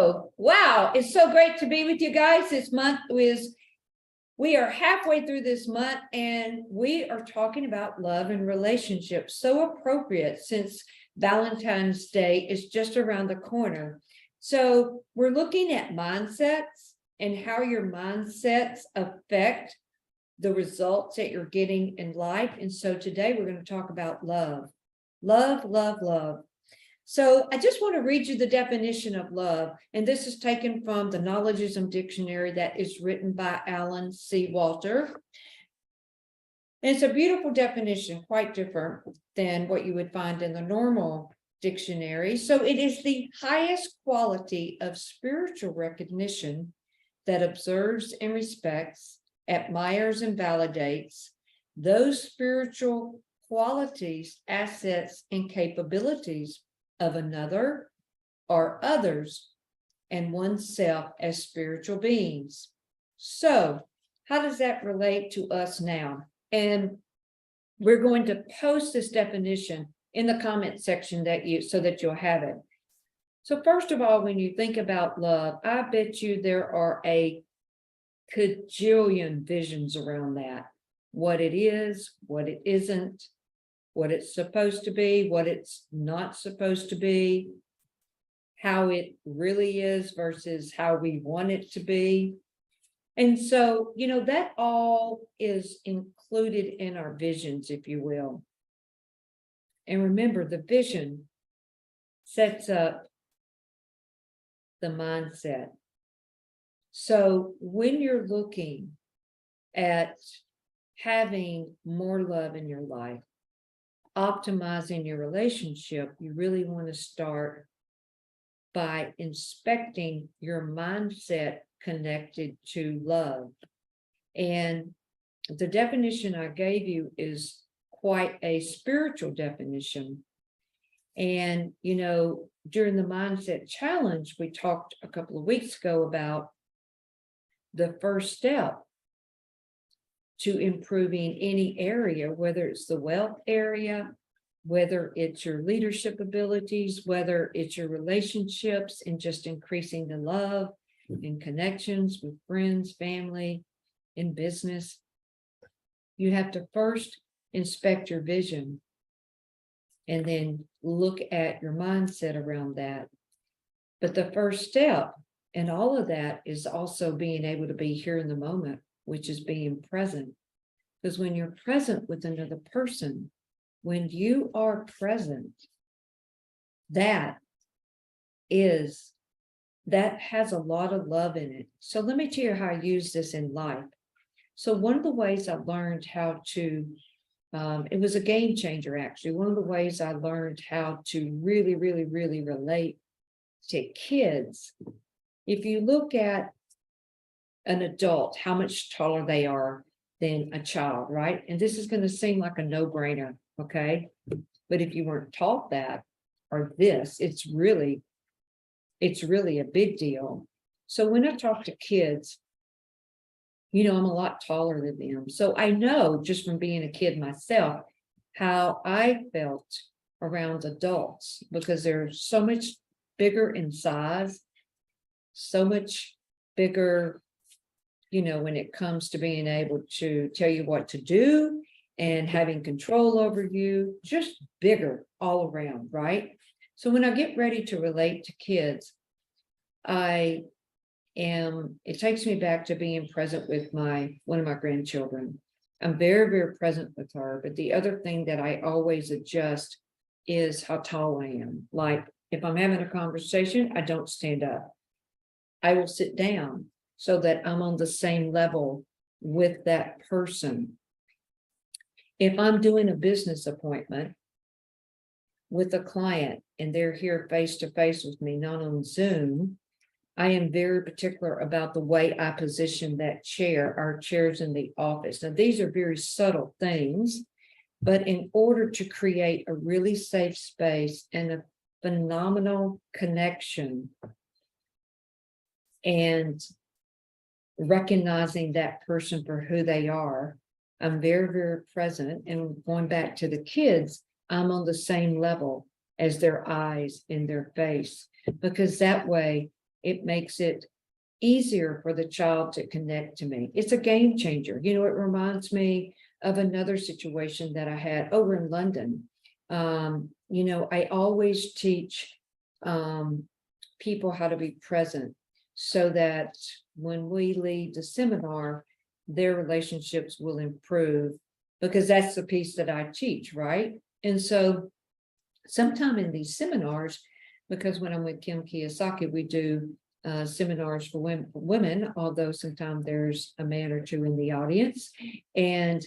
So, wow, it's so great to be with you guys. This month we are halfway through this month and we are talking about love and relationships. So appropriate since Valentine's Day is just around the corner. So we're looking at mindsets and how your mindsets affect the results that you're getting in life. And so today we're going to talk about love. Love, love, love. So I just want to read you the definition of love. And this is taken from the Knowledgeism Dictionary that is written by Alan C. Walter. And it's a beautiful definition, quite different than what you would find in the normal dictionary. So it is the highest quality of spiritual recognition that observes and respects, admires and validates those spiritual qualities, assets, and capabilities of another or others and oneself as spiritual beings. So how does that relate to us now? And we're going to post this definition in the comment section so that you'll have it. So first of all, when you think about love, I bet you there are a cajillion visions around that. What it is, what it isn't, what it's supposed to be, what it's not supposed to be, how it really is versus how we want it to be. And so, that all is included in our visions, if you will. And remember, the vision sets up the mindset. So when you're looking at having more love in your life, optimizing your relationship, you really want to start by inspecting your mindset connected to love. And the definition I gave you is quite a spiritual definition. And, during the Mindset Challenge, we talked a couple of weeks ago about the first step to improving any area, whether it's the wealth area, whether it's your leadership abilities, whether it's your relationships and just increasing the love and connections with friends, family, in business. You have to first inspect your vision and then look at your mindset around that. But the first step in all of that is also being able to be here in the moment, which is being present. Because when you're present with another person, when you are present, that has a lot of love in it. So let me tell you how I use this in life. So one of the ways I learned how to, it was a game changer, actually. One of the ways I learned how to really, really, really relate to kids. If you look at an adult, how much taller they are than a child, right? And this is going to seem like a no-brainer, okay? But if you weren't taught that or this, it's really a big deal. So when I talk to kids, I'm a lot taller than them. So I know just from being a kid myself how I felt around adults because they're so much bigger in size, so much bigger, when it comes to being able to tell you what to do and having control over you, just bigger all around, right? So when I get ready to relate to kids, it takes me back to being present with one of my grandchildren. I'm very, very present with her. But the other thing that I always adjust is how tall I am. Like if I'm having a conversation, I don't stand up. I will sit down so that I'm on the same level with that person. If I'm doing a business appointment with a client and they're here face to face with me, not on Zoom, I am very particular about the way I position that chair, our chairs in the office. Now, these are very subtle things, but in order to create a really safe space and a phenomenal connection and recognizing that person for who they are, I'm very, very present. And going back to the kids, I'm on the same level as their eyes in their face, because that way It makes it easier for the child to connect to me. It's a game changer. You know, it reminds me of another situation that I had over in London. You know, I always teach people how to be present so that when we leave the seminar, their relationships will improve, because that's the piece that I teach, right? And so sometime in these seminars, because when I'm with Kim Kiyosaki, we do seminars for women, although sometimes there's a man or two in the audience. And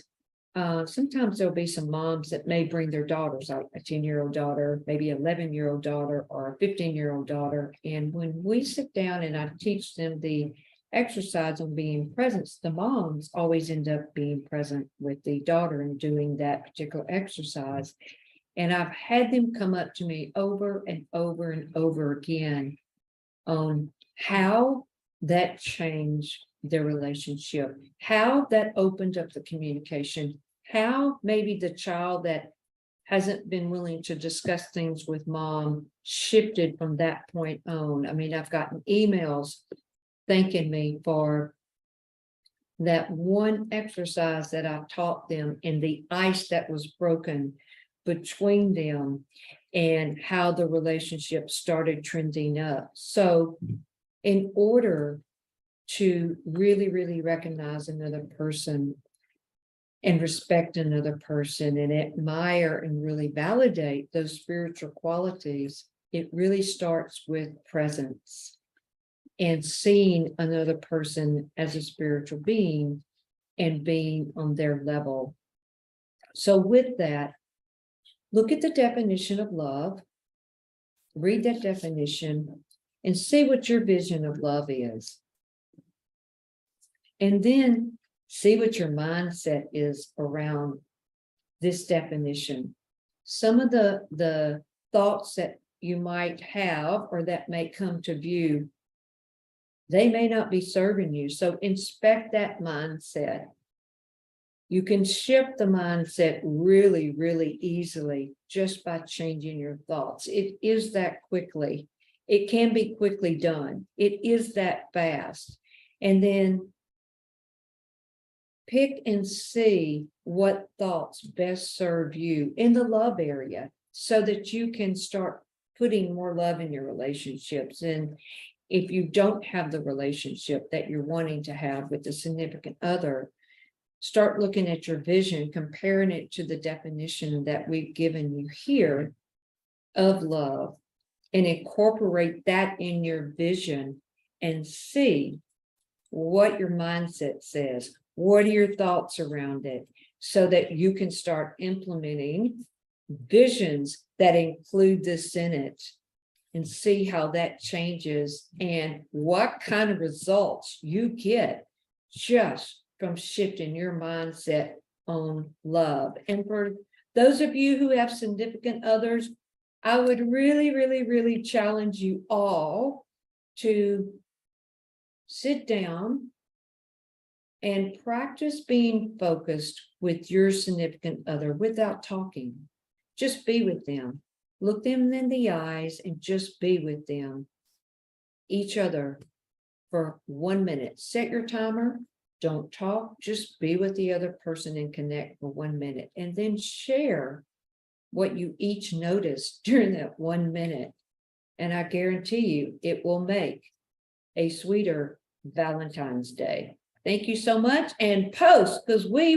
sometimes there'll be some moms that may bring their daughters out, a 10-year-old daughter, maybe 11-year-old daughter, or a 15-year-old daughter. And when we sit down and I teach them the exercise on being present, the moms always end up being present with the daughter and doing that particular exercise. And I've had them come up to me over and over and over again on how that changed their relationship, how that opened up the communication, how maybe the child that hasn't been willing to discuss things with mom shifted from that point on. I mean, I've gotten emails thanking me for that one exercise that I taught them and the ice that was broken between them and how the relationship started trending up. So in order to really, really recognize another person and respect another person and admire and really validate those spiritual qualities, it really starts with presence and seeing another person as a spiritual being and being on their level. So with that, look at the definition of love, read that definition, and see what your vision of love is. And then see what your mindset is around this definition. Some of the thoughts that you might have or that may come to view, they may not be serving you. So inspect that mindset. You can shift the mindset really, really easily just by changing your thoughts. It is that quickly. It can be quickly done. It is that fast. And then pick and see what thoughts best serve you in the love area so that you can start putting more love in your relationships. And if you don't have the relationship that you're wanting to have with a significant other, start looking at your vision, comparing it to the definition that we've given you here of love, and incorporate that in your vision and see what your mindset says. What are your thoughts around it so that you can start implementing visions that include this in it and see how that changes and what kind of results you get just from shifting your mindset on love. And for those of you who have significant others, I would really, really, really challenge you all to sit down and practice being focused with your significant other without talking. Just be with them. Look them in the eyes and just be with them, each other, for 1 minute. Set your timer. Don't talk. Just be with the other person and connect for 1 minute. And then share what you each noticed during that 1 minute. And I guarantee you, it will make a sweeter Valentine's Day. Thank you so much, and post, because we